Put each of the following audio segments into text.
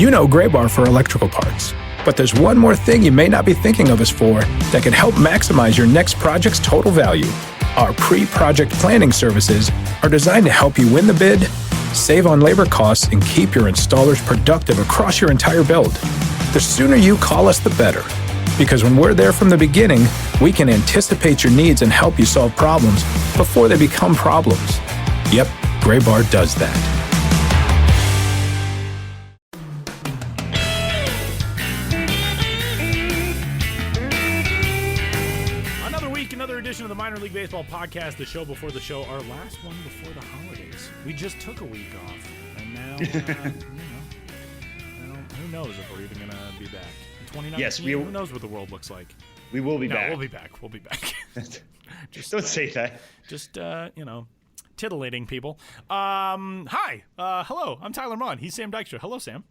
You know Gray Bar for electrical parts, but there's one more thing you may not be thinking of us for that can help maximize your next project's total value. Our pre-project planning services are designed to help you win the bid, save on labor costs, and keep your installers productive across your entire build. The sooner you call us, the better. Because when we're there from the beginning, we can anticipate your needs and help you solve problems before they become problems. Yep, Gray Bar does that. Another edition of the Minor League Baseball podcast, the show before the show, our last one before the holidays. We just took a week off, and now, who knows if we're even going to be back. In 2019, yes, who knows what the world looks like. We will be back. We'll be back. We'll be back. Just don't say that. Just, titillating people. Hi. Hello. I'm Tyler Munn. He's Sam Dykstra. Hello, Sam.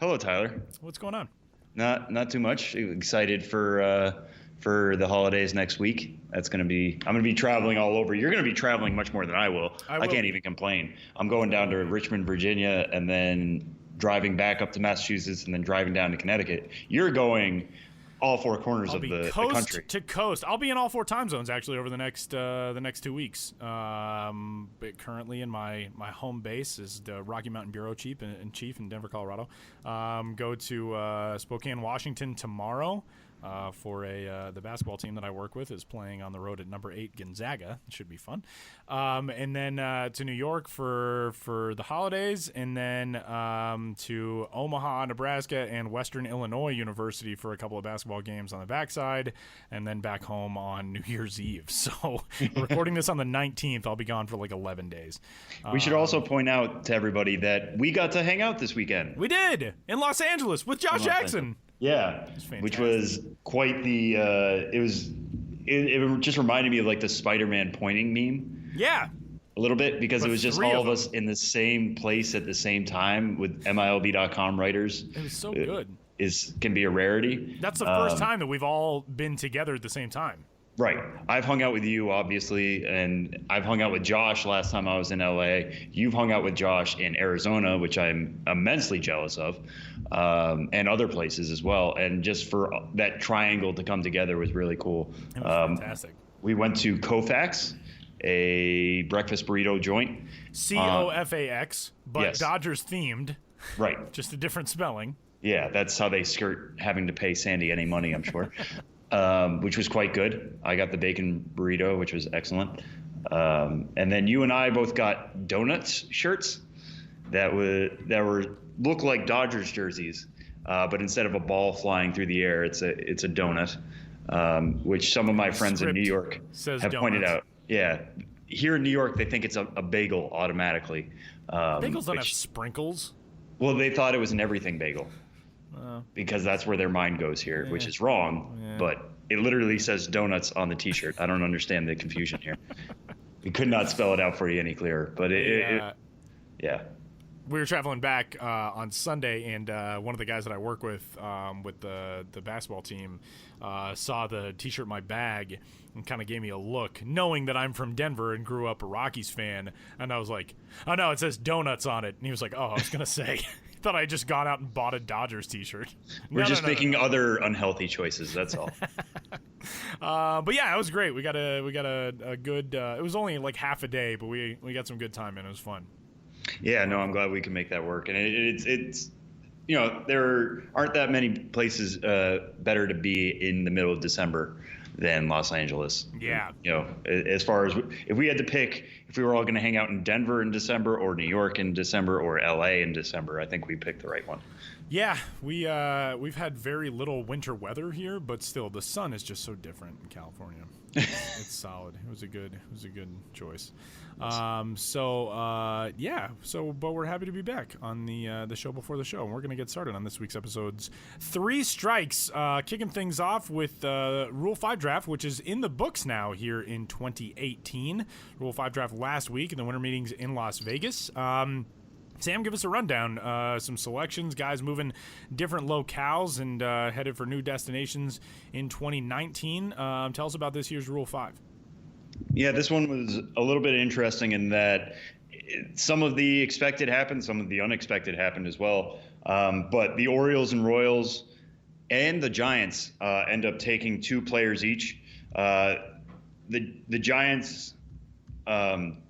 Hello, Tyler. What's going on? Not too much. Excited for the holidays next week. I'm going to be traveling all over. You're going to be traveling much more than I will. I can't even complain. I'm going down to Richmond, Virginia, and then driving back up to Massachusetts, and then driving down to Connecticut. You're going all four corners of the country. Coast to coast. I'll be in all four time zones actually over the next 2 weeks. But currently in my home base is the Rocky Mountain Bureau Chief in Denver, Colorado. Go to Spokane, Washington tomorrow. For the basketball team that I work with is playing on the road at number 8 Gonzaga. It should be fun. And then to New York for the holidays, and then to Omaha, Nebraska, and Western Illinois University for a couple of basketball games on the backside, and then back home on New Year's Eve. So recording this on the 19th, I'll be gone for like 11 days. We should also point out to everybody that we got to hang out this weekend. We did in Los Angeles with Josh Jackson. Yeah, which was quite the it just reminded me of like the Spider-Man pointing meme. Yeah. A little bit, because it was just all of us in the same place at the same time with MILB.com writers. It was so good. Can be a rarity. That's the first time that we've all been together at the same time. Right. I've hung out with you, obviously, and I've hung out with Josh last time I was in LA. You've hung out with Josh in Arizona, which I'm immensely jealous of, and other places as well. And just for that triangle to come together was really cool. It was fantastic. We went to Kofax, a breakfast burrito joint. COFAX, but yes. Dodgers themed. Right. Just a different spelling. Yeah, that's how they skirt having to pay Sandy any money, I'm sure. Which was quite good. I got the bacon burrito, which was excellent. And then you and I both got donuts shirts that look like Dodgers jerseys, but instead of a ball flying through the air, it's a donut, which some of my friends in New York have pointed out. Yeah, here in New York, they think it's a bagel automatically. Bagels don't have sprinkles. Well, they thought it was an everything bagel. Because that's where their mind goes here, which is wrong. Yeah. But it literally says donuts on the T-shirt. I don't understand the confusion here. We could not spell it out for you any clearer. But yeah. We were traveling back on Sunday, and one of the guys that I work with the basketball team saw the T-shirt in my bag and kind of gave me a look, knowing that I'm from Denver and grew up a Rockies fan. And I was like, oh, no, it says donuts on it. And he was like, oh, I was going to say... thought I had just gone out and bought a Dodgers T-shirt. We're just making other unhealthy choices. That's all. But yeah, it was great. We got a good. It was only like half a day, but we got some good time in. It was fun. Yeah, no, I'm glad we can make that work. And it's there aren't that many places better to be in the middle of December than Los Angeles. Yeah. As far as if we had to pick, if we were all going to hang out in Denver in December or New York in December or LA in December, I think we picked the right one. Yeah, we've had very little winter weather here, but still the sun is just so different in California. It's solid. It was a good choice. But we're happy to be back on the show before the show, and we're going to get started on this week's episode's 3 strikes, kicking things off with Rule 5 draft, which is in the books now here in 2018. Rule 5 draft last week in the winter meetings in Las Vegas. Sam, give us a rundown. Some selections, guys moving different locales and headed for new destinations in 2019. Tell us about this year's Rule 5. Yeah, this one was a little bit interesting in that some of the expected happened, some of the unexpected happened as well. But the Orioles and Royals and the Giants end up taking 2 players each. The Giants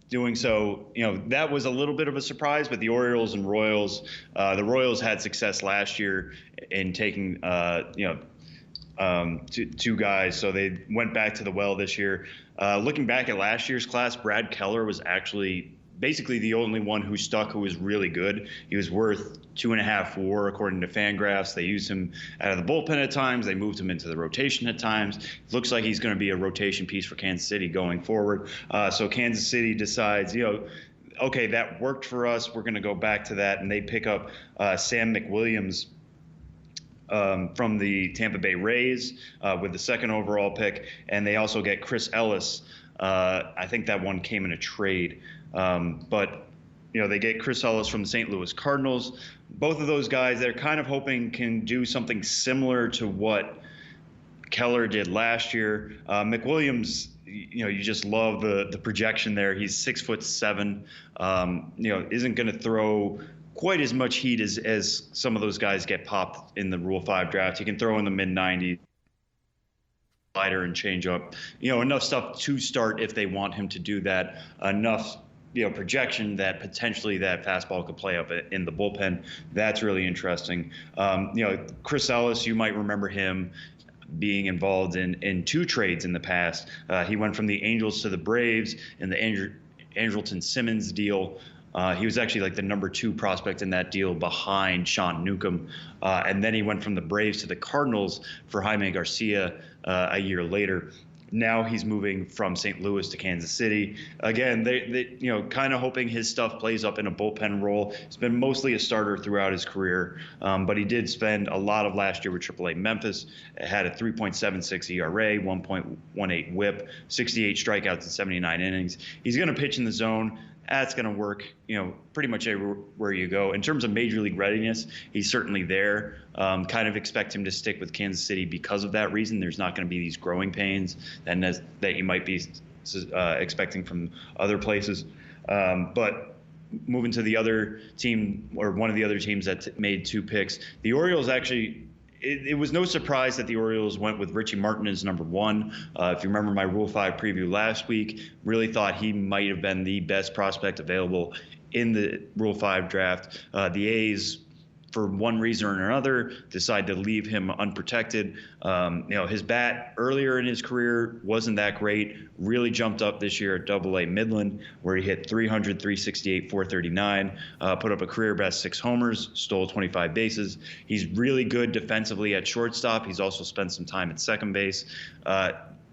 doing so, that was a little bit of a surprise, but the Orioles and Royals, the Royals had success last year in taking, 2 guys, so they went back to the well this year. Looking back at last year's class, Brad Keller was actually basically the only one who stuck who was really good. He was worth 2.5 WAR according to Fangraphs. They used him out of the bullpen at times. They moved him into the rotation at times. It looks like he's going to be a rotation piece for Kansas City going forward. So Kansas City decides, okay, that worked for us. We're going to go back to that, and they pick up Sam McWilliams from the Tampa Bay Rays with the 2nd overall pick, and they also get Chris Ellis. I think that one came in a trade. But they get Chris Ellis from the St. Louis Cardinals. Both of those guys, they're kind of hoping can do something similar to what Keller did last year. McWilliams, you just love the projection there. He's 6'7", isn't going to throw quite as much heat as some of those guys get popped in the Rule 5 draft. He can throw in the mid-90s. Slider and change up, enough stuff to start if they want him to do that. Enough, projection that potentially that fastball could play up in the bullpen. That's really interesting. Chris Ellis, you might remember him being involved in 2 trades in the past. He went from the Angels to the Braves in the Andrelton Simmons deal. He was actually like the number 2 prospect in that deal behind Sean Newcomb. And then he went from the Braves to the Cardinals for Jaime Garcia a year later. Now he's moving from St. Louis to Kansas City. Again, they kind of hoping his stuff plays up in a bullpen role. He's been mostly a starter throughout his career, but he did spend a lot of last year with AAA Memphis. Had a 3.76 ERA, 1.18 WHIP, 68 strikeouts in 79 innings. He's going to pitch in the zone. That's going to work, pretty much everywhere you go. In terms of major league readiness, he's certainly there. Kind of expect him to stick with Kansas City because of that reason. There's not going to be these growing pains that you might be expecting from other places. But moving to the other team, or one of the other teams that made 2 picks, the Orioles actually. It was no surprise that the Orioles went with Richie Martin as number 1. If you remember my Rule 5 preview last week, really thought he might have been the best prospect available in the Rule 5 draft. The A's, for one reason or another, decide to leave him unprotected. His bat earlier in his career wasn't that great. Really jumped up this year at AA Midland, where he hit 300, 368, 439, put up a career best 6 homers, stole 25 bases. He's really good defensively at shortstop. He's also spent some time at second base.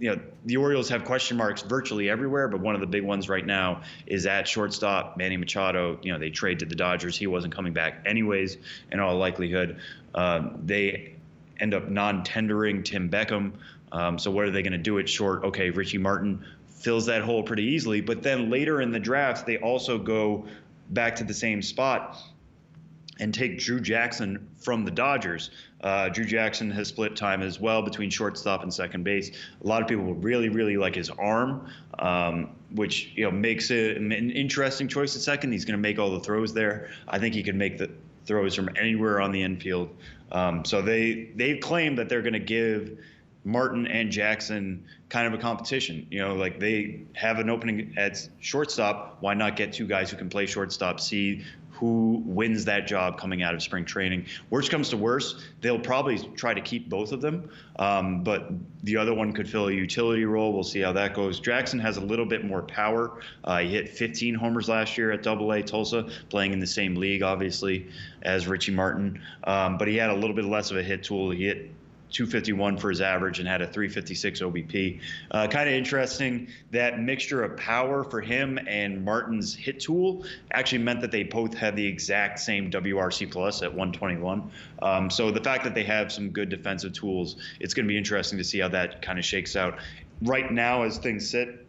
The Orioles have question marks virtually everywhere, but one of the big ones right now is at shortstop. Manny Machado, they trade to the Dodgers. He wasn't coming back anyways, in all likelihood. They end up non-tendering Tim Beckham. So what are they going to do at short? Okay, Richie Martin fills that hole pretty easily. But then later in the draft, they also go back to the same spot and take Drew Jackson from the Dodgers. Drew Jackson has split time as well between shortstop and second base. A lot of people really, really like his arm, which makes it an interesting choice at second. He's going to make all the throws there. I think he can make the throws from anywhere on the infield. So they've claimed that they're going to give Martin and Jackson kind of a competition. They have an opening at shortstop. Why not get 2 guys who can play shortstop, see who wins that job coming out of spring training? Worst comes to worst, they'll probably try to keep both of them, but the other one could fill a utility role. We'll see how that goes. Jackson has a little bit more power. He hit 15 homers last year at AA Tulsa, playing in the same league, obviously, as Richie Martin, but he had a little bit less of a hit tool. He hit 251 for his average and had a 356 OBP. Kind of interesting, that mixture of power for him and Martin's hit tool actually meant that they both had the exact same WRC plus at 121. So the fact that they have some good defensive tools, it's going to be interesting to see how that kind of shakes out. Right now, as things sit,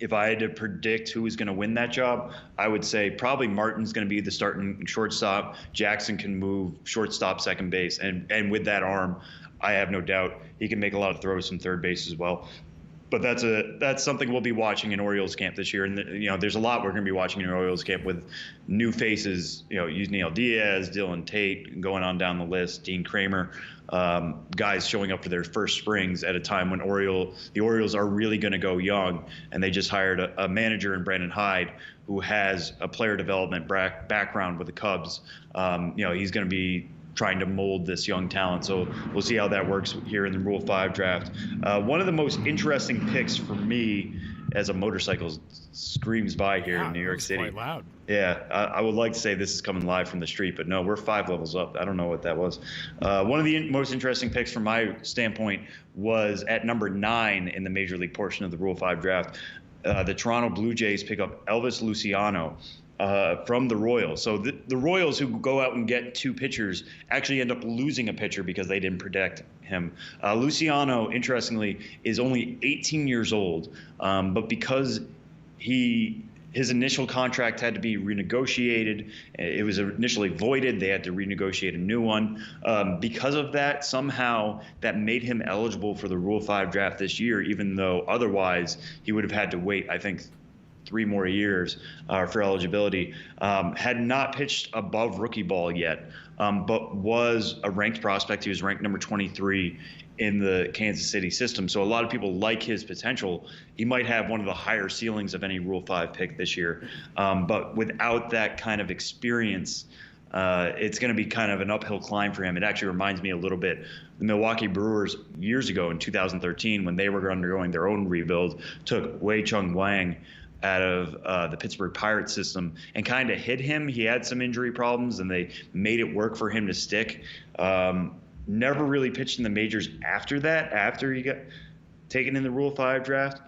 if I had to predict who is going to win that job, I would say probably Martin's going to be the starting shortstop. Jackson can move shortstop, second base, and with that arm, I have no doubt he can make a lot of throws from third base as well. but that's something we'll be watching in Orioles camp this year. And there's a lot we're going to be watching in Orioles camp with new faces. Yusniel Diaz, Dylan Tate, going on down the list, Dean Kramer, guys showing up for their first springs at a time when the Orioles are really going to go young. And they just hired a manager in Brandon Hyde who has a player development background with the Cubs. He's going to be trying to mold this young talent. So we'll see how that works here in the Rule 5 draft. One of the most interesting picks for me as a motorcycle screams by here in New York City. Quite loud. Yeah, I would like to say this is coming live from the street, but no, we're 5 levels up. I don't know what that was. One of the most interesting picks from my standpoint was at number 9 in the Major League portion of the Rule 5 draft. The Toronto Blue Jays pick up Elvis Luciano from the Royals. So the Royals, who go out and get 2 pitchers, actually end up losing a pitcher because they didn't protect him. Luciano, interestingly, is only 18 years old, but because his initial contract had to be renegotiated, it was initially voided, they had to renegotiate a new one. Because of that, somehow that made him eligible for the Rule 5 draft this year, even though otherwise he would have had to wait, I think, 3 more years for eligibility. Had not pitched above rookie ball yet, but was a ranked prospect. He was ranked number 23 in the Kansas City system. So a lot of people like his potential. He might have one of the higher ceilings of any Rule 5 pick this year. But without that kind of experience, it's going to be kind of an uphill climb for him. It actually reminds me a little bit the Milwaukee Brewers years ago in 2013 when they were undergoing their own rebuild, took Wei Chung Wang out of the Pittsburgh Pirates system and kind of hid him. He had some injury problems, and they made it work for him to stick. Never really pitched in the majors after that, after he got taken in the Rule 5 draft.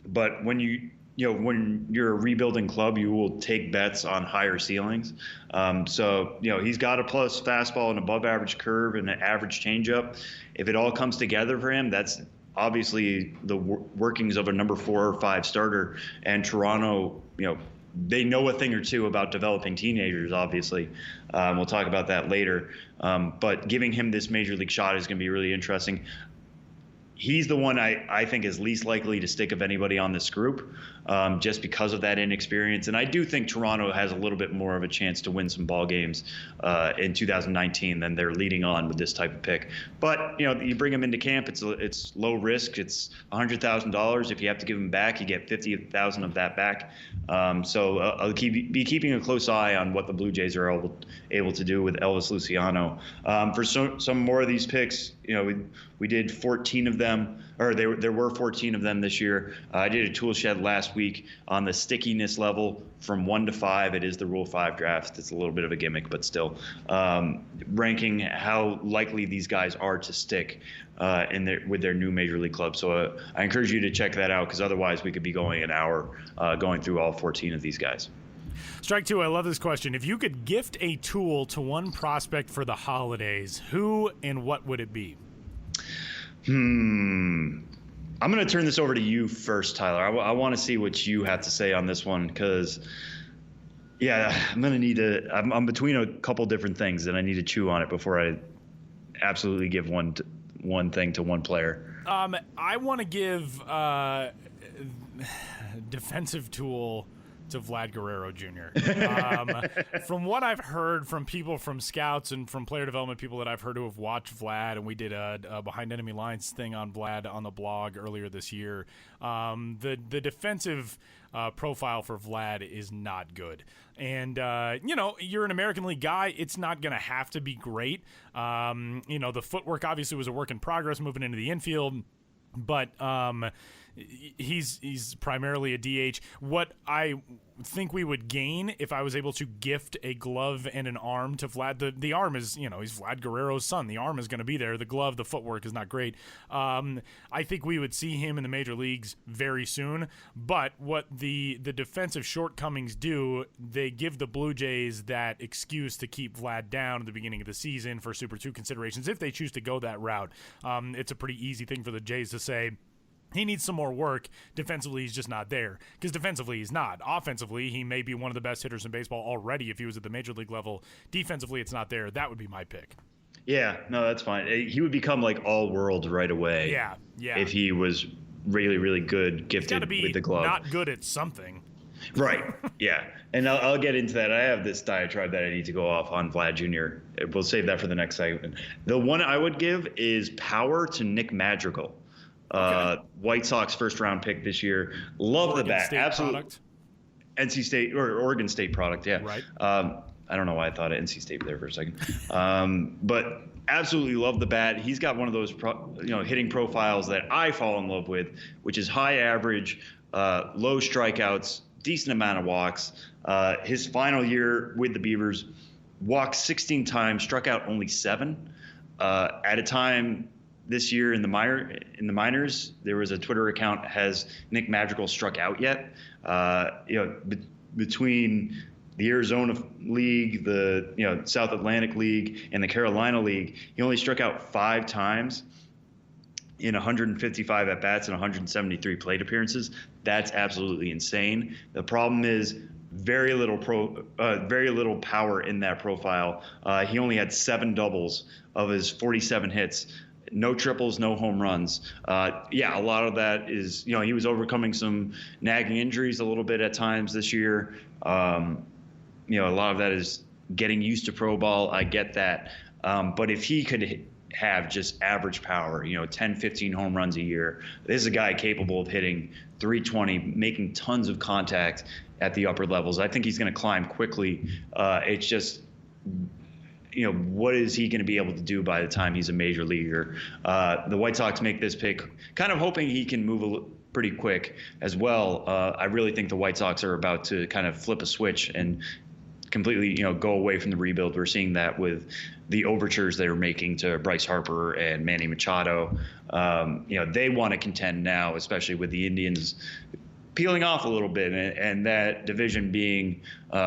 But when when you're a rebuilding club, you will take bets on higher ceilings. So he's got a plus fastball, an above average curve, and an average changeup. If it all comes together for him, that's obviously the workings of a number 4 or 5 starter. And Toronto, they know a thing or two about developing teenagers, obviously. We'll talk about that later. But giving him this major league shot is going to be really interesting. He's the one I think is least likely to stick of anybody on this group, just because of that inexperience. And I do think Toronto has a little bit more of a chance to win some ball games in 2019 than they're leading on with this type of pick. But you bring him into camp, it's low risk. It's $100,000. If you have to give him back, you get $50,000 of that back. So I'll be keeping a close eye on what the Blue Jays are able to do with Elvis Luciano. For some more of these picks, we did 14 of them, or there were 14 of them this year. I did a tool shed last week on the stickiness level from 1 to 5. It is the Rule 5 draft. It's a little bit of a gimmick, but still ranking how likely these guys are to stick with their new major league club. So I encourage you to check that out, because otherwise we could be going an hour going through all 14 of these guys. Strike 2, I love this question. If you could gift a tool to one prospect for the holidays, who and what would it be? I'm going to turn this over to you first, Tyler. I want to see what you have to say on this one, because, I'm going to need to – I'm between a couple different things, and I need to chew on it before I absolutely give one thing to one player. I want to give defensive tool to Vlad Guerrero Jr. From what I've heard from people, from scouts and from player development people that I've heard who have watched Vlad, and we did a Behind Enemy Lines thing on Vlad on the blog earlier this year, the defensive profile for Vlad is not good. And, you're an American League guy. It's not going to have to be great. The footwork obviously was a work in progress moving into the infield, but he's primarily a DH. What I think we would gain if I was able to gift a glove and an arm to Vlad, the arm is, he's Vlad Guerrero's son. The arm is going to be there. The glove, the footwork is not great. I think we would see him in the major leagues very soon. But what the defensive shortcomings do, they give the Blue Jays that excuse to keep Vlad down at the beginning of the season for Super 2 considerations if they choose to go that route. It's a pretty easy thing for the Jays to say, he needs some more work. Defensively, he's just not there. Because defensively, he's not. Offensively, he may be one of the best hitters in baseball already if he was at the major league level. Defensively, it's not there. That would be my pick. Yeah, no, that's fine. He would become like all-world right away. Yeah. If he was really, really good, He's gifted got to be with the glove. not good at something. Right. Yeah. And I'll get into that. I have this diatribe that I need to go off on Vlad Jr. We'll save that for the next segment. The one I would give is power to Nick Madrigal. White Sox first round pick this year. Love Oregon the bat. State Absolutely. product. NC State or Oregon State product. Yeah. Right. I don't know why I thought of NC State there for a second. But absolutely love the bat. He's got one of those hitting profiles that I fall in love with, which is high average, low strikeouts, decent amount of walks. His final year with the Beavers, walked 16 times, struck out only 7. At a time this year in the minors, there was a Twitter account, has Nick Madrigal struck out yet? Between the Arizona League, the South Atlantic League, and the Carolina League, he only struck out 5 times in 155 at bats and 173 plate appearances. That's absolutely insane. The problem is very little power in that profile. He only had 7 doubles of his 47 hits. No triples, no home runs. A lot of that is, he was overcoming some nagging injuries a little bit at times this year. A lot of that is getting used to pro ball. I get that. But if he could have just average power, 10, 15 home runs a year, this is a guy capable of hitting 320, making tons of contact at the upper levels. I think he's going to climb quickly. It's just, what is he going to be able to do by the time he's a major leaguer? The White Sox make this pick kind of hoping he can move pretty quick as well. I really think the White Sox are about to kind of flip a switch and completely, go away from the rebuild. We're seeing that with the overtures they're making to Bryce Harper and Manny Machado. They want to contend now, especially with the Indians peeling off a little bit and that division being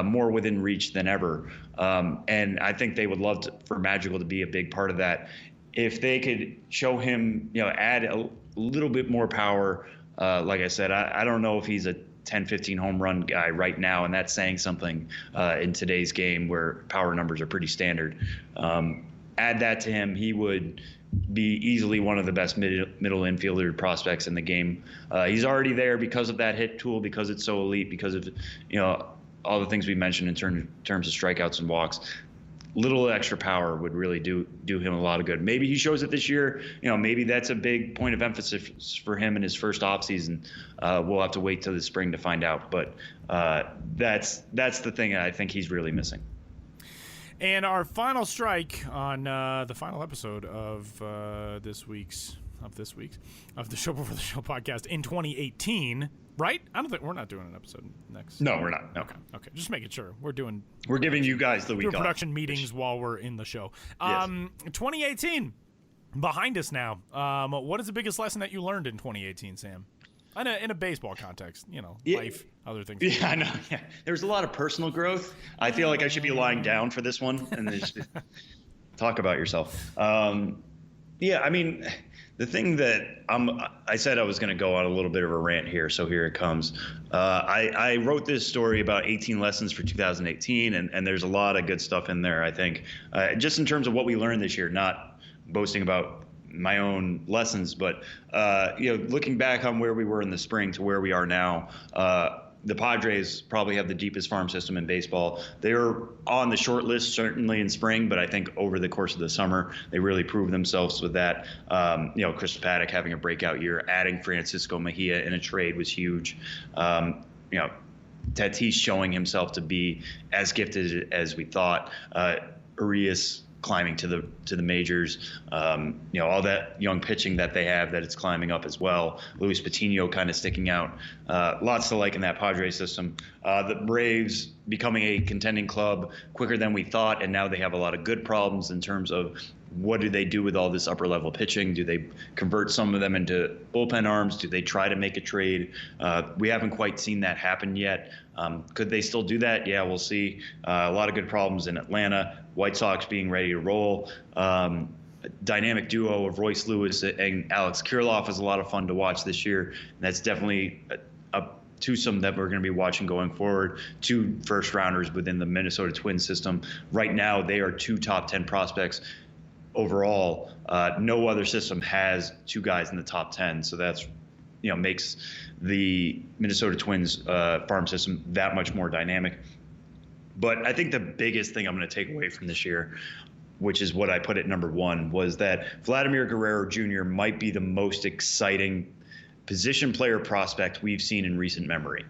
more within reach than ever. And I think they would love for Madrigal to be a big part of that. If they could show him, add a little bit more power, like I said, I don't know if he's a 10, 15 home run guy right now, and that's saying something in today's game where power numbers are pretty standard. Add that to him, he would be easily one of the best middle infielder prospects in the game. He's already there because of that hit tool, because it's so elite, because of all the things we mentioned in terms of strikeouts and walks. Little extra power would really do him a lot of good. Maybe he shows it this year. Maybe that's a big point of emphasis for him in his first offseason. We'll have to wait till the spring to find out. But that's the thing I think he's really missing. And our final strike on the final episode of the Show Before the Show podcast in 2018. Right? I don't think we're not doing an episode next. No, we're not. No. Okay. Just making sure we're giving you guys the week off. Production meetings while we're in the show. Yes. 2018 behind us now. What is the biggest lesson that you learned in 2018, Sam? In a baseball context, life, other things. Yeah, I know. Yeah, there's a lot of personal growth. I feel like I should be lying down for this one and just talk about yourself. The thing that I said I was going to go on a little bit of a rant here, so here it comes. I wrote this story about 18 lessons for 2018, and there's a lot of good stuff in there, I think. Just in terms of what we learned this year, not boasting about my own lessons, but looking back on where we were in the spring to where we are now, the Padres probably have the deepest farm system in baseball. They were on the short list certainly in spring, but I think over the course of the summer they really proved themselves with that. Chris Paddock having a breakout year, adding Francisco Mejia in a trade was huge. Tatis showing himself to be as gifted as we thought. Urias climbing to the majors, all that young pitching that they have, that it's climbing up as well. Luis Patino kind of sticking out. Lots to like in that Padres system. The Braves becoming a contending club quicker than we thought, and now they have a lot of good problems in terms of what do they do with all this upper level pitching? Do they convert some of them into bullpen arms? Do they try to make a trade? We haven't quite seen that happen yet. Could they still do that? Yeah, we'll see. A lot of good problems in Atlanta. White Sox being ready to roll. Dynamic duo of Royce Lewis and Alex Kirilloff is a lot of fun to watch this year. And that's definitely a twosome that we're going to be watching going forward. 2 first rounders within the Minnesota Twins system. Right now, they are 2 top 10 prospects overall. No other system has 2 guys in the top 10, so that's makes the Minnesota Twins farm system that much more dynamic. But I think the biggest thing I'm going to take away from this year, which is what I put at number one, was that Vladimir Guerrero Jr. might be the most exciting position player prospect we've seen in recent memory.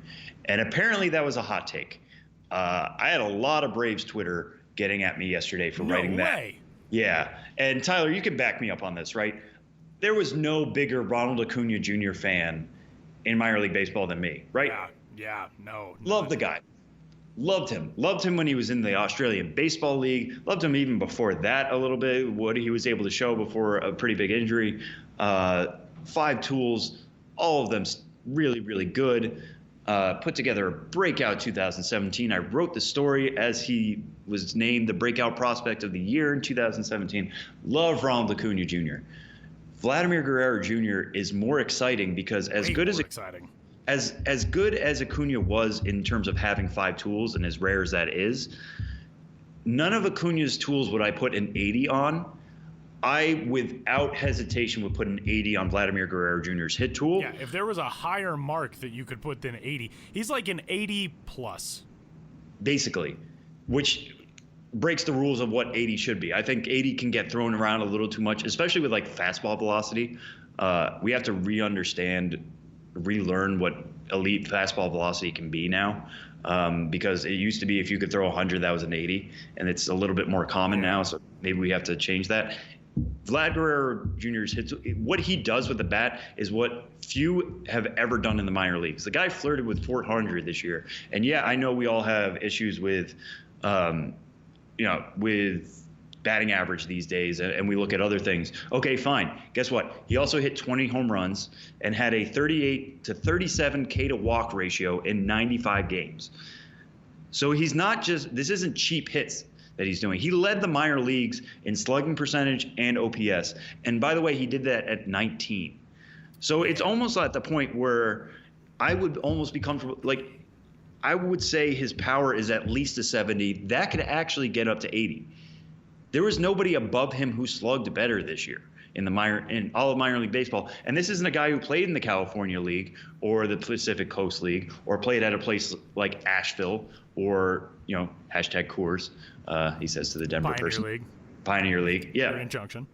And apparently that was a hot take. I had a lot of Braves Twitter getting at me yesterday for writing that. Yeah. And Tyler, you can back me up on this, right? There was no bigger Ronald Acuna Jr. fan in minor league baseball than me, right? Yeah, no. Loved the guy. Loved him. Loved him when he was in the Australian Baseball League. Loved him even before that a little bit, what he was able to show before a pretty big injury. 5 tools, all of them really, really good. Put together a breakout 2017. I wrote the story as he was named the breakout prospect of the year in 2017. Love Ronald Acuna Jr. Vladimir Guerrero Jr. is more exciting because as good as Acuna was in terms of having 5 tools and as rare as that is, none of Acuna's tools would I put an 80 on. I, without hesitation, would put an 80 on Vladimir Guerrero Jr.'s hit tool. Yeah, if there was a higher mark that you could put than 80, he's like an 80 plus. Basically, which breaks the rules of what 80 should be. I think 80 can get thrown around a little too much, especially with like fastball velocity. We have to relearn what elite fastball velocity can be now. Because it used to be if you could throw 100, that was an 80, and it's a little bit more common now, so maybe we have to change that. Vlad Guerrero Jr.'s hits, what he does with the bat is what few have ever done in the minor leagues. The guy flirted with 400 this year, and yeah, I know we all have issues with, with batting average these days, and we look at other things. Okay, fine. Guess what? He also hit 20 home runs and had a 38 to 37 K to walk ratio in 95 games. So he's not just, this isn't cheap hits that he's doing. He led the minor leagues in slugging percentage and OPS. And by the way, he did that at 19. So it's almost at the point where I would almost be comfortable, like I would say his power is at least a 70. That could actually get up to 80. There was nobody above him who slugged better this year in all of minor league baseball. And this isn't a guy who played in the California League or the Pacific Coast League or played at a place like Asheville or, hashtag Coors, he says to the Denver person. Pioneer League. Yeah. Grand Junction.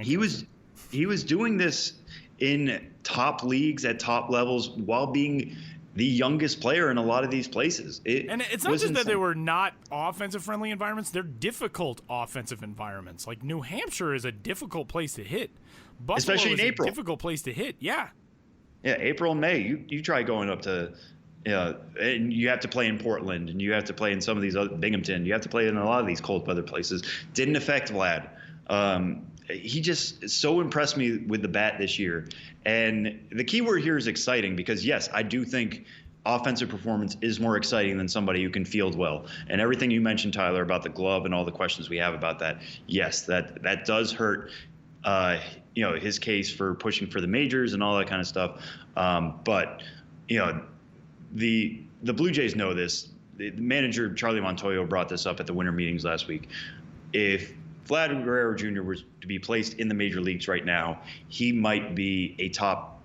He was doing this in top leagues at top levels while being the youngest player in a lot of these places. And it's not just that they were not offensive-friendly environments. They're difficult offensive environments. Like New Hampshire is a difficult place to hit. Buffalo especially in April. A difficult place to hit, yeah. Yeah, April and May. You try going up to, and you have to play in Portland, and you have to play in some of these other, Binghamton. You have to play in a lot of these cold weather places. Didn't affect Vlad. He just so impressed me with the bat this year. And the key word here is exciting because, yes, I do think offensive performance is more exciting than somebody who can field well. And everything you mentioned, Tyler, about the glove and all the questions we have about that, yes, that does hurt, his case for pushing for the majors and all that kind of stuff. But, the Blue Jays know this. The manager, Charlie Montoyo, brought this up at the winter meetings last week. If Vlad Guerrero Jr. was to be placed in the major leagues right now, he might be a top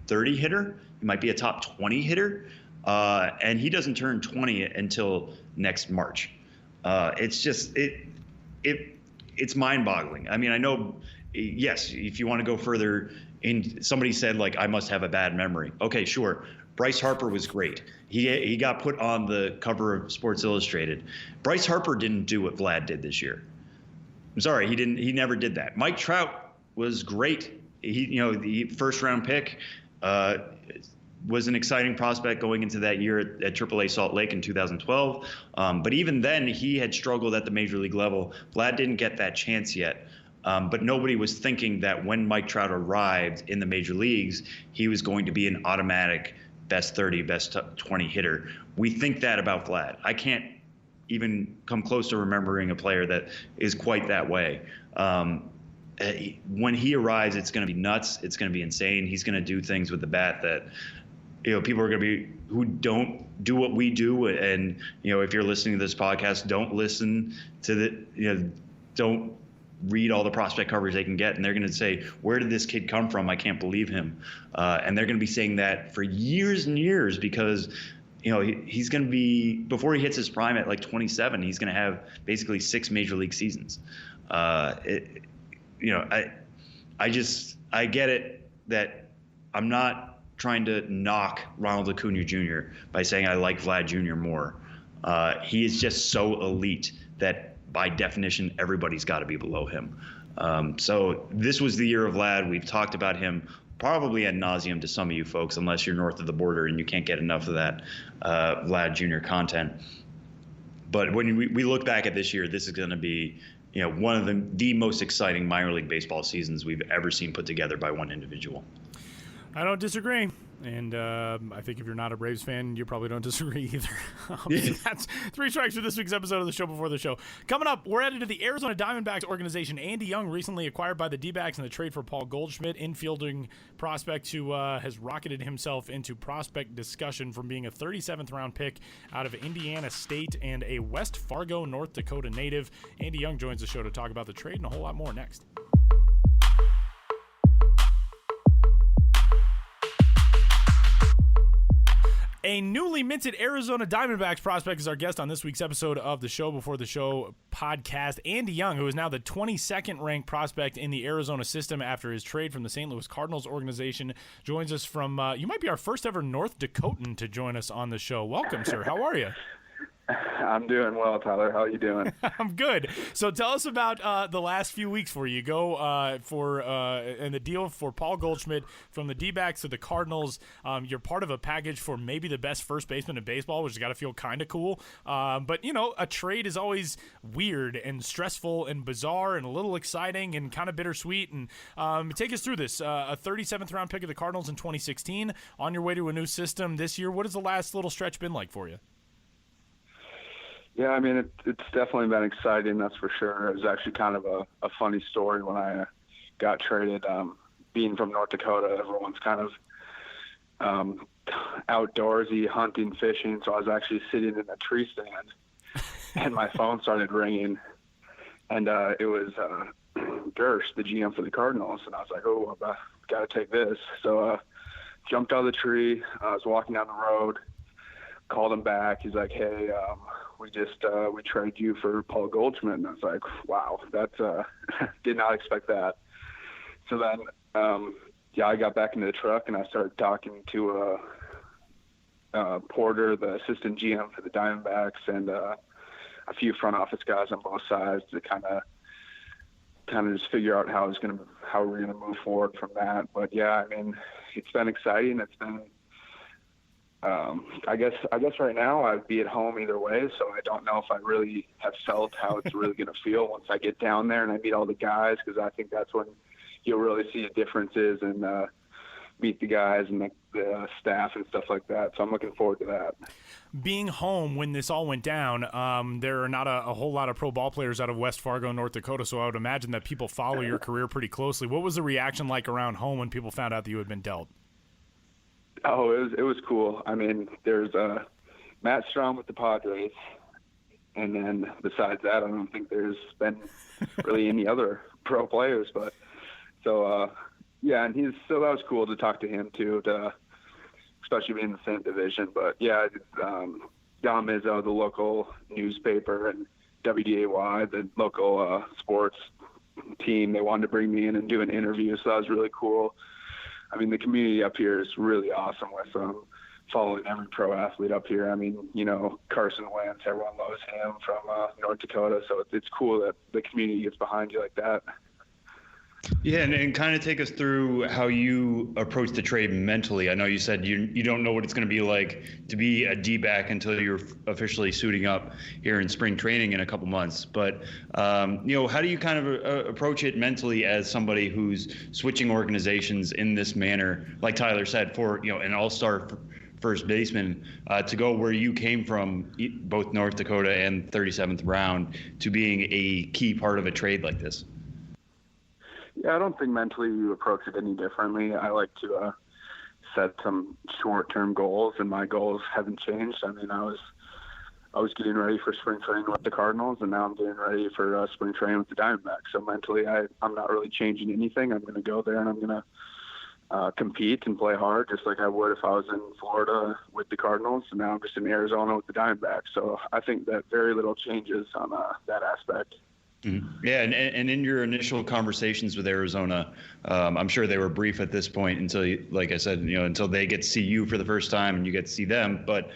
30 hitter. He might be a top 20 hitter. And he doesn't turn 20 until next March. It's just, it's mind-boggling. I mean, I know, yes, if you want to go further in, somebody said, like, I must have a bad memory. Okay, sure. Bryce Harper was great. He got put on the cover of Sports Illustrated. Bryce Harper didn't do what Vlad did this year. I'm sorry, he never did that. Mike Trout was great. The first round pick was an exciting prospect going into that year at AAA Salt Lake in 2012. But even then, he had struggled at the major league level. Vlad didn't get that chance yet. But nobody was thinking that when Mike Trout arrived in the major leagues, he was going to be an automatic best 30, best 20 hitter. We think that about Vlad. I can't even come close to remembering a player that is quite that way. When he arrives, it's going to be nuts. It's going to be insane. He's going to do things with the bat that, people are going to be who don't do what we do. And, if you're listening to this podcast, don't listen to don't read all the prospect covers they can get, and they're going to say, where did this kid come from? I can't believe him. And they're going to be saying that for years and years because, he's going to be, before he hits his prime at like 27, he's going to have basically 6 major league seasons. I get it that I'm not trying to knock Ronald Acuna Jr. by saying I like Vlad Jr. more. He is just so elite that by definition, everybody's got to be below him. So this was the year of Vlad. We've talked about him probably ad nauseum to some of you folks, unless you're north of the border and you can't get enough of that Vlad Jr. content. But when we look back at this year, this is going to be one of the most exciting minor league baseball seasons we've ever seen put together by one individual. I don't disagree. And I think if you're not a Braves fan, you probably don't disagree either. That's 3 strikes for this week's episode of the Show Before the Show. Coming up, we're headed to the Arizona Diamondbacks organization. Andy Young recently acquired by the D-backs in the trade for Paul Goldschmidt, infielding prospect who has rocketed himself into prospect discussion from being a 37th round pick out of Indiana State and a West Fargo, North Dakota native. Andy Young joins the show to talk about the trade and a whole lot more next. A newly minted Arizona Diamondbacks prospect is our guest on this week's episode of the Show Before the Show podcast. Andy Young, who is now the 22nd ranked prospect in the Arizona system after his trade from the St. Louis Cardinals organization, joins us from, you might be our first ever North Dakotan to join us on the show. Welcome, sir. How are you? I'm doing well, Tyler. How are you doing? I'm good. So tell us about the last few weeks for you. Go and the deal for Paul Goldschmidt from the D-backs to the Cardinals. You're part of a package for maybe the best first baseman in baseball, which has got to feel kind of cool. But, a trade is always weird and stressful and bizarre and a little exciting and kind of bittersweet. And take us through this. A 37th round pick of the Cardinals in 2016, on your way to a new system this year. What has the last little stretch been like for you? Yeah, I mean, it's definitely been exciting, that's for sure. It was actually kind of a funny story when I got traded. Being from North Dakota, everyone's kind of outdoorsy, hunting, fishing, so I was actually sitting in a tree stand, and my phone started ringing, and it was Gersh, the GM for the Cardinals, and I was like, oh, I've got to take this. So jumped out of the tree. I was walking down the road, called him back. He's like, hey, we traded you for Paul Goldschmidt. And I was like, wow, that's did not expect that. So then, I got back into the truck and I started talking to Porter, the assistant GM for the Diamondbacks, and a few front office guys on both sides to kind of just figure out how we're gonna move forward from that. But yeah, I mean, it's been exciting. It's been I guess right now I'd be at home either way, so I don't know if I really have felt how it's really going to feel once I get down there and I meet all the guys, because I think that's when you'll really see the differences and meet the guys and the staff and stuff like that. So I'm looking forward to that. Being home when this all went down, there are not a whole lot of pro ball players out of West Fargo, North Dakota, so I would imagine that people follow your career pretty closely. What was the reaction like around home when people found out that you had been dealt? Oh, it was cool. I mean, there's Matt Strom with the Padres, and then besides that, I don't think there's been really any other pro players. But so and that was cool to talk to him too, especially being in the same division. But yeah, Don Mizzo, the local newspaper, and WDAY, the local sports team, they wanted to bring me in and do an interview, so that was really cool. I mean, the community up here is really awesome with following every pro athlete up here. I mean, Carson Wentz, everyone loves him from North Dakota, so it's cool that the community gets behind you like that. Yeah, and kind of take us through how you approach the trade mentally. I know you said you don't know what it's going to be like to be a D-back until you're officially suiting up here in spring training in a couple months. But, how do you kind of approach it mentally as somebody who's switching organizations in this manner, like Tyler said, for an all-star first baseman to go where you came from, both North Dakota and 37th round, to being a key part of a trade like this? Yeah, I don't think mentally you approach it any differently. I like to set some short-term goals, and my goals haven't changed. I mean, I I was getting ready for spring training with the Cardinals, and now I'm getting ready for spring training with the Diamondbacks. So mentally, I'm not really changing anything. I'm going to go there and I'm going to compete and play hard, just like I would if I was in Florida with the Cardinals. And now I'm just in Arizona with the Diamondbacks. So I think that very little changes on that aspect. Mm-hmm. Yeah, and in your initial conversations with Arizona, I'm sure they were brief at this point until, like I said, until they get to see you for the first time and you get to see them. But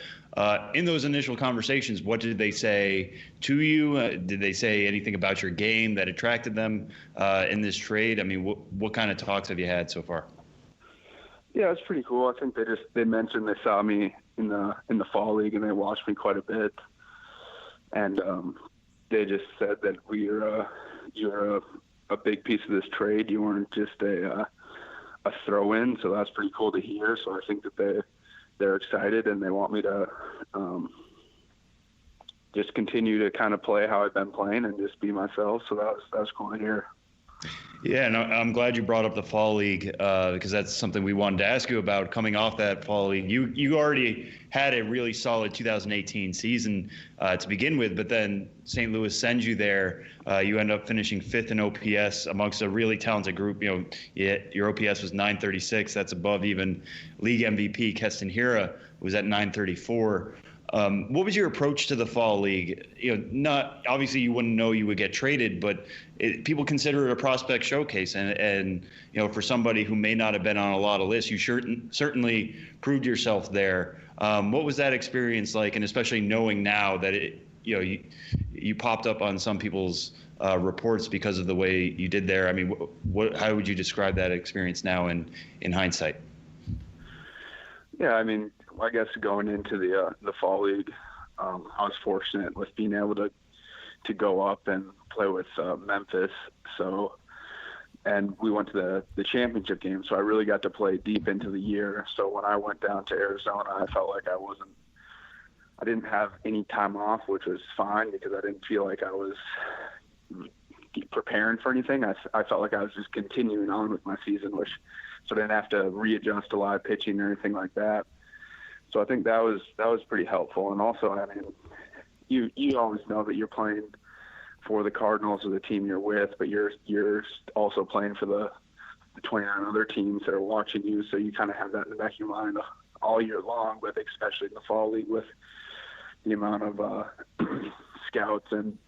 in those initial conversations, what did they say to you? Did they say anything about your game that attracted them in this trade? I mean, what kind of talks have you had so far? Yeah, it's pretty cool. I think they mentioned they saw me in the fall league and they watched me quite a bit, and they just said that you're a big piece of this trade. You weren't just a throw-in, so that's pretty cool to hear. So I think that they're excited and they want me to just continue to kind of play how I've been playing and just be myself. So that was cool to hear. Yeah, and I'm glad you brought up the fall league because that's something we wanted to ask you about coming off that fall league. You already had a really solid 2018 season to begin with, but then St. Louis sends you there. You end up finishing 5th in OPS amongst a really talented group. Your OPS was 936. That's above even league MVP Keston Hiura, who was at 934. What was your approach to the fall league? Not obviously you wouldn't know you would get traded, but people consider it a prospect showcase, and for somebody who may not have been on a lot of lists, you certainly proved yourself there. What was that experience like, and especially knowing now that you popped up on some people's reports because of the way you did there? I mean, how would you describe that experience now in hindsight? Yeah, I mean, I guess going into the fall league, I was fortunate with being able to go up and play with Memphis. So, and we went to the championship game, so I really got to play deep into the year. So when I went down to Arizona, I felt like I didn't have any time off, which was fine because I didn't feel like I was preparing for anything. I felt like I was just continuing on with my season, so I didn't have to readjust to live pitching or anything like that. So I think that was pretty helpful. And also, I mean, you always know that you're playing for the Cardinals or the team you're with, but you're also playing for the 29 other teams that are watching you. So you kind of have that in the back of your mind all year long, but especially in the fall league with the amount of scouts and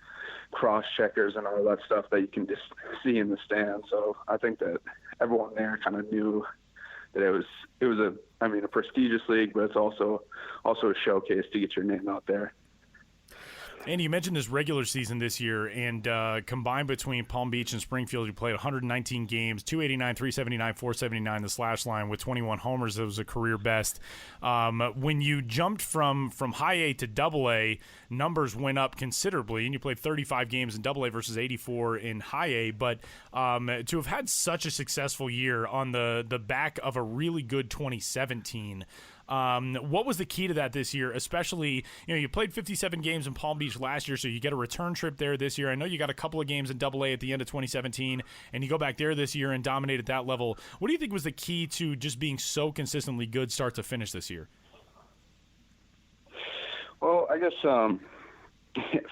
cross checkers and all that stuff that you can just see in the stand. So I think that everyone there kind of knew that it was a prestigious league, but it's also a showcase to get your name out there. Andy, you mentioned this regular season this year, and combined between Palm Beach and Springfield, you played 119 games, 289, 379, 479, the slash line with 21 homers. That was a career best. When you jumped from high A to double A, numbers went up considerably, and you played 35 games in double A versus 84 in high A. But to have had such a successful year on the back of a really good 2017, what was the key to that this year? Especially, you played 57 games in Palm Beach last year, so you get a return trip there this year. I know you got a couple of games in Double A at the end of 2017, and you go back there this year and dominate at that level. What do you think was the key to just being so consistently good start to finish this year? Well, I guess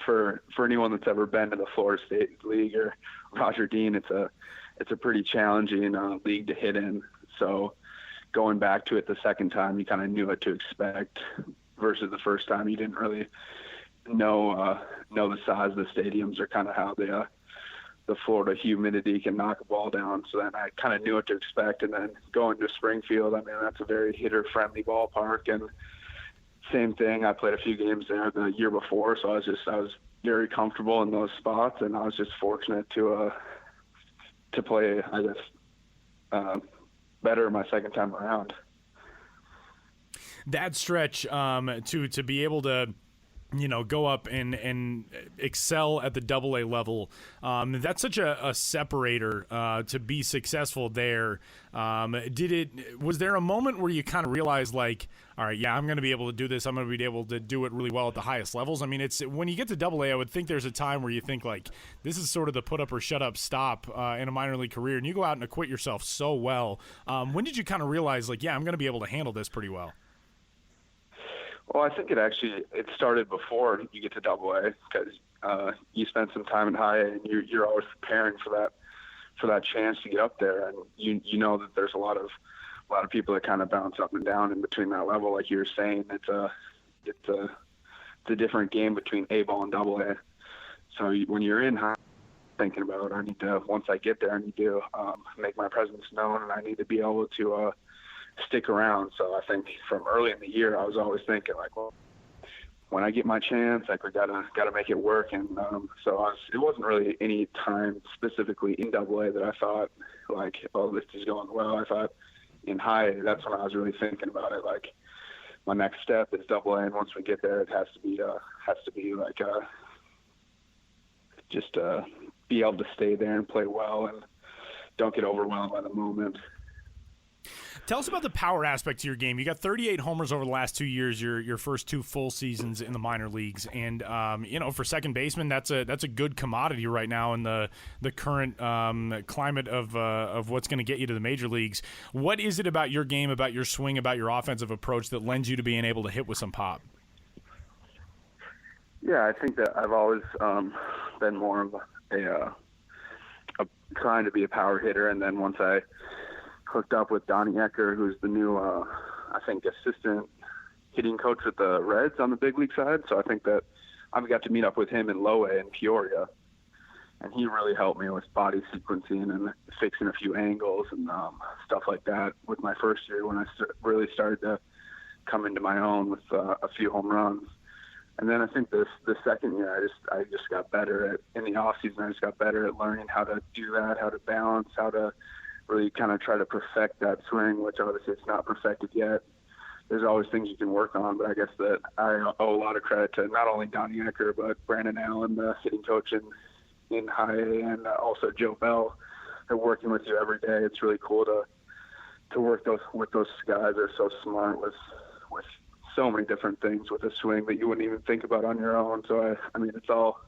for anyone that's ever been to the Florida State League or Roger Dean, it's a pretty challenging league to hit in. So going back to it the second time, you kind of knew what to expect versus the first time. You didn't really know the size of the stadiums or kind of how the Florida humidity can knock a ball down. So then I kind of knew what to expect. And then going to Springfield, I mean, that's a very hitter-friendly ballpark. And same thing, I played a few games there the year before, so I was very comfortable in those spots, and I was just fortunate to play, I guess, better my second time around. That stretch to be able to go up and excel at the Double A level, that's such a separator to be successful there. Was there a moment where you kind of realized, like, all right, yeah, I'm going to be able to do this. I'm going to be able to do it really well at the highest levels. I mean, it's when you get to Double A, I would think there's a time where you think, like, this is sort of the put up or shut up stop in a minor league career, and you go out and acquit yourself so well. When did you kind of realize, like, yeah, I'm going to be able to handle this pretty well? Well, I think it started before you get to Double A, because you spend some time in high A and you're always preparing for that chance to get up there, and you know that there's a lot of people that kind of bounce up and down in between that level. Like you were saying, it's a different game between A ball and Double A. So when you're in high, thinking about, once I get there, I need to make my presence known, and I need to be able to stick around. So I think from early in the year, I was always thinking like, well, when I get my chance, like we gotta make it work. And it wasn't really any time specifically in Double A that I thought like, oh, this is going well. I thought in high, that's when I was really thinking about it. Like my next step is Double A, and once we get there, it has to be like just be able to stay there and play well and don't get overwhelmed by the moment. Tell us about the power aspect to your game. You got 38 homers over the last 2 years, your first 2 full seasons in the minor leagues, and for second baseman, that's a good commodity right now in the current climate of what's going to get you to the major leagues. What is it about your game, about your swing, about your offensive approach that lends you to being able to hit with some pop? Yeah, I think that I've always been more of a trying to be a power hitter, and then once I hooked up with Donnie Ecker, who's the new, I think, assistant hitting coach with the Reds on the big league side. So I think that I've got to meet up with him in Low A in Peoria, and he really helped me with body sequencing and fixing a few angles and stuff like that with my first year when I really started to come into my own with a few home runs. And then I think the second year, I just got better in the off season. I just got better at learning how to do that, how to balance, how to really kind of try to perfect that swing, which obviously it's not perfected yet. There's always things you can work on, but I guess that I owe a lot of credit to not only Donnie Ecker, but Brandon Allen, the hitting coach in high A, and also Joe Bell. They're working with you every day. It's really cool to work with those guys. They're so smart with so many different things with a swing that you wouldn't even think about on your own. So I mean, it's all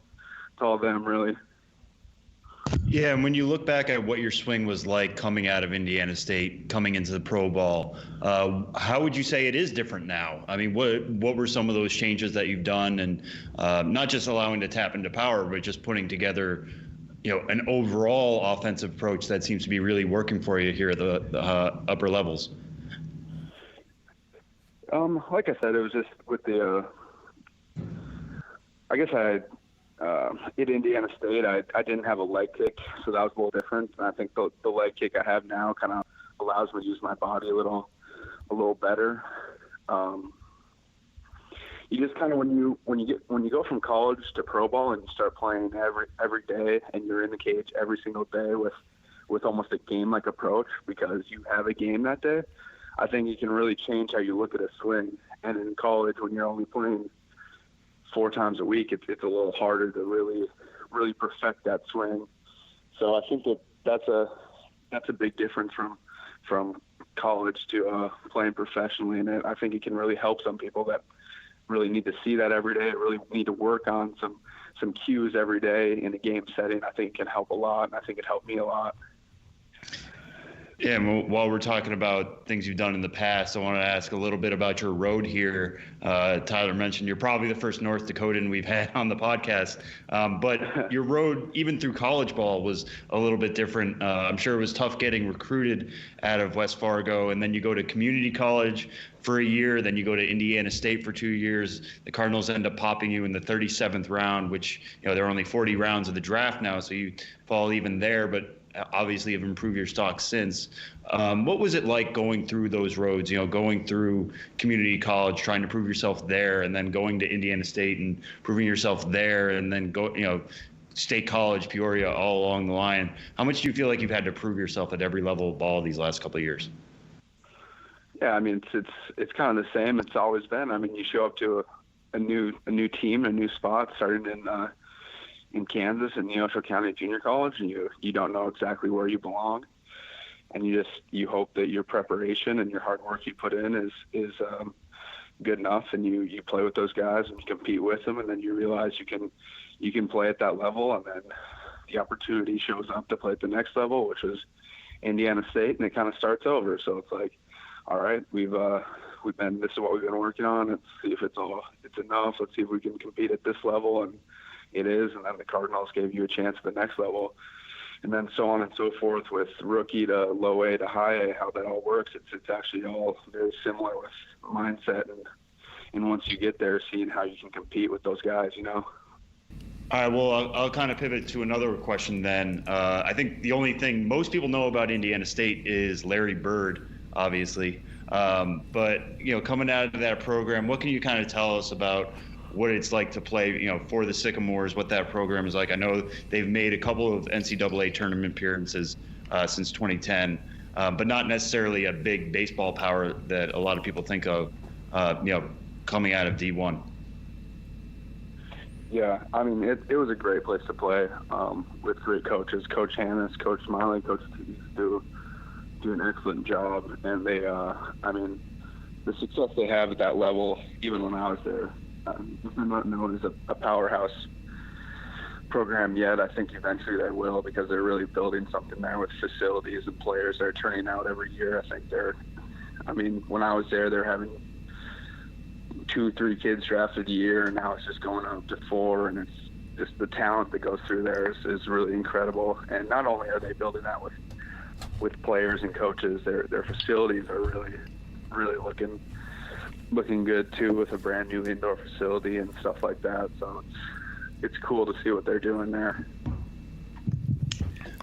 them really. Yeah, and when you look back at what your swing was like coming out of Indiana State, coming into the pro ball, how would you say it is different now? I mean, what were some of those changes that you've done, and not just allowing to tap into power, but just putting together, an overall offensive approach that seems to be really working for you here at the upper levels? Like I said, it was just with the, I guess at Indiana State, I didn't have a leg kick, so that was a little different. And I think the leg kick I have now kind of allows me to use my body a little better. You just kind of when you go from college to pro ball and you start playing every day, and you're in the cage every single day with almost a game-like approach because you have a game that day, I think you can really change how you look at a swing. And in college, when you're only playing 4 times a week, it's a little harder to really perfect that swing. So I think that's a big difference from college to playing professionally, and I think it can really help some people that really need to see that every day, really need to work on some cues every day in a game setting. I think it can help a lot, and I think it helped me a lot. Yeah, and while we're talking about things you've done in the past, I want to ask a little bit about your road here. Tyler mentioned you're probably the first North Dakotan we've had on the podcast, but your road, even through college ball, was a little bit different. I'm sure it was tough getting recruited out of West Fargo, and then you go to community college for a year, then you go to Indiana State for 2 years. The Cardinals end up popping you in the 37th round, which, there are only 40 rounds of the draft now, so you fall even there, but obviously have improved your stock since. What was it like going through those roads, going through community college, trying to prove yourself there, and then going to Indiana State and proving yourself there, and then State College, Peoria, all along the line? How much do you feel like you've had to prove yourself at every level of ball these last couple of years? Yeah, I mean, it's kind of the same. It's always been. I mean, you show up to a new team, a new spot, starting in Kansas in Neosho County Junior College, and you don't know exactly where you belong, and you hope that your preparation and your hard work you put in is good enough, and you play with those guys and you compete with them, and then you realize you can play at that level, and then the opportunity shows up to play at the next level, which is Indiana State, and it kind of starts over. So it's like, all right, we've this is what we've been working on. Let's see if it's enough. Let's see if we can compete at this level, and it is. And then the Cardinals gave you a chance at the next level, and then so on and so forth with rookie to low A to high A. How that all works, it's actually all very similar with mindset and once you get there, seeing how you can compete with those guys, All right, well, I'll kind of pivot to another question then. I think the only thing most people know about Indiana State is Larry Bird, obviously. But, coming out of that program, what can you kind of tell us about what it's like to play, for the Sycamores, what that program is like? I know they've made a couple of NCAA tournament appearances since 2010, but not necessarily a big baseball power that a lot of people think of, coming out of D1. Yeah, I mean, it was a great place to play with great coaches. Coach Hannes, Coach Smiley, Coach Tees do an excellent job. And they, the success they have at that level, even when I was there, they're not known as a powerhouse program yet. I think eventually they will, because they're really building something there with facilities and players they're turning out every year. I think when I was there, they're having 2-3 kids drafted a year, and now it's just going up to 4, and it's just the talent that goes through there is really incredible. And not only are they building that with players and coaches, their facilities are really looking good too, with a brand new indoor facility and stuff like that. So it's cool to see what they're doing there.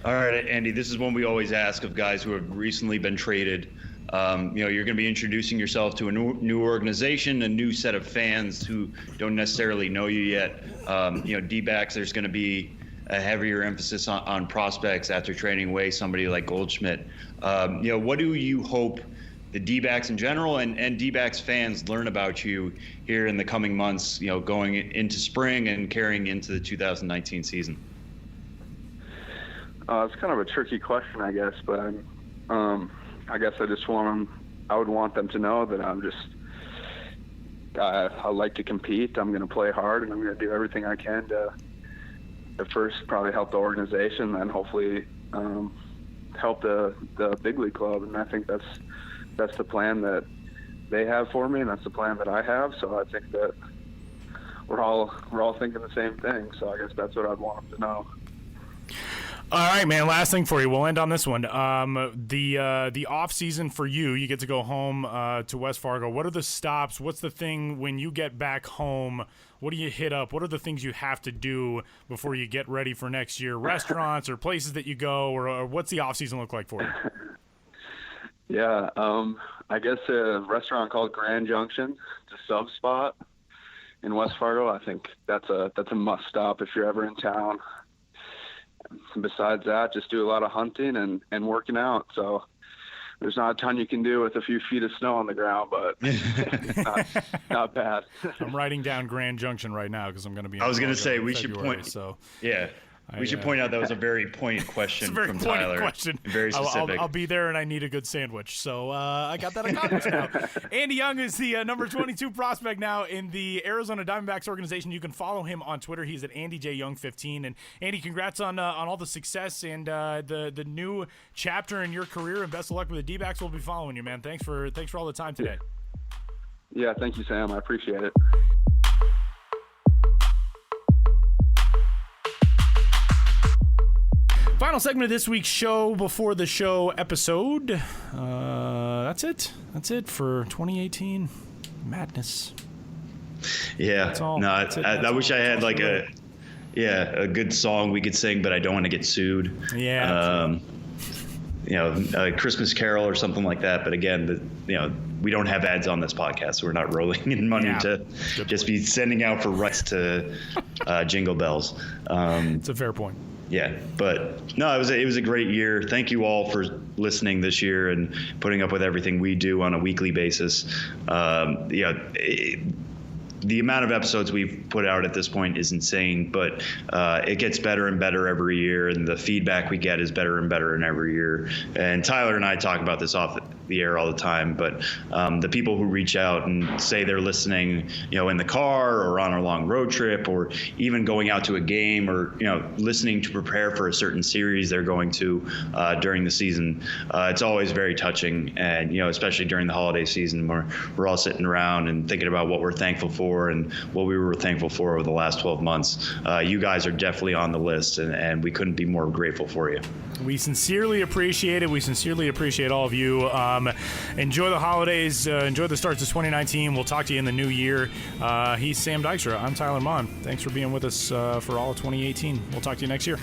All right, Andy, this is one we always ask of guys who have recently been traded. You're going to be introducing yourself to a new organization, a new set of fans who don't necessarily know you yet. D-backs, there's going to be a heavier emphasis on prospects after trading away somebody like Goldschmidt. What do you hope the D-backs in general and D-backs fans learn about you here in the coming months, going into spring and carrying into the 2019 season? It's kind of a tricky question, I guess, but I guess I would want them to know that I like to compete. I'm going to play hard, and I'm going to do everything I can to first probably help the organization, then hopefully help the big league club. And I think that's the plan that they have for me, and that's the plan that I have. So I think that we're all thinking the same thing. So I guess that's what I'd want them to know. All right, man. Last thing for you. We'll end on this one. The off season for you, you get to go home to West Fargo. What are the stops? What's the thing when you get back home? What do you hit up? What are the things you have to do before you get ready for next year? Restaurants or places that you go, or what's the off season look like for you? Yeah, I guess a restaurant called Grand Junction. It's a sub spot in West Fargo. I think that's a must stop if you're ever in town. Besides that, just do a lot of hunting and working out. So there's not a ton you can do with a few feet of snow on the ground, but it's not bad. I'm writing down Grand Junction right now because I'm going to be. I was going to say we should February, point. So Yeah. We should point out that was a very pointed question it's a very from pointed Tyler. Question. Very specific. I'll be there, and I need a good sandwich. So I got that accomplished now. Andy Young is the number 22 prospect now in the Arizona Diamondbacks organization. You can follow him on Twitter. He's at AndyJYoung15. And Andy, congrats on all the success and the new chapter in your career, and best of luck with the D-backs. We'll be following you, man. Thanks for all the time today. Yeah, thank you, Sam. I appreciate it. Final segment of this week's show before the show episode. That's it. That's it for 2018 madness. Yeah. I wish I had like a good song we could sing, but I don't want to get sued. Yeah. A Christmas Carol or something like that. But again, we don't have ads on this podcast, so we're not rolling in money to just be sending out for rights to Jingle Bells. It's a fair point. Yeah, but no, it was a great year. Thank you all for listening this year and putting up with everything we do on a weekly basis. the amount of episodes we've put out at this point is insane, but it gets better and better every year, and the feedback we get is better and better in every year. And Tyler and I talk about this off the air all the time, but the people who reach out and say they're listening, in the car or on a long road trip, or even going out to a game, or listening to prepare for a certain series they're going to during the season, it's always very touching. And especially during the holiday season, where we're all sitting around and thinking about what we're thankful for and what we were thankful for over the last 12 months. You guys are definitely on the list, and we couldn't be more grateful for you. We sincerely appreciate it. We sincerely appreciate all of you. Enjoy the holidays. Enjoy the starts of 2019. We'll talk to you in the new year. He's Sam Dykstra. I'm Tyler Mon. Thanks for being with us for all of 2018. We'll talk to you next year.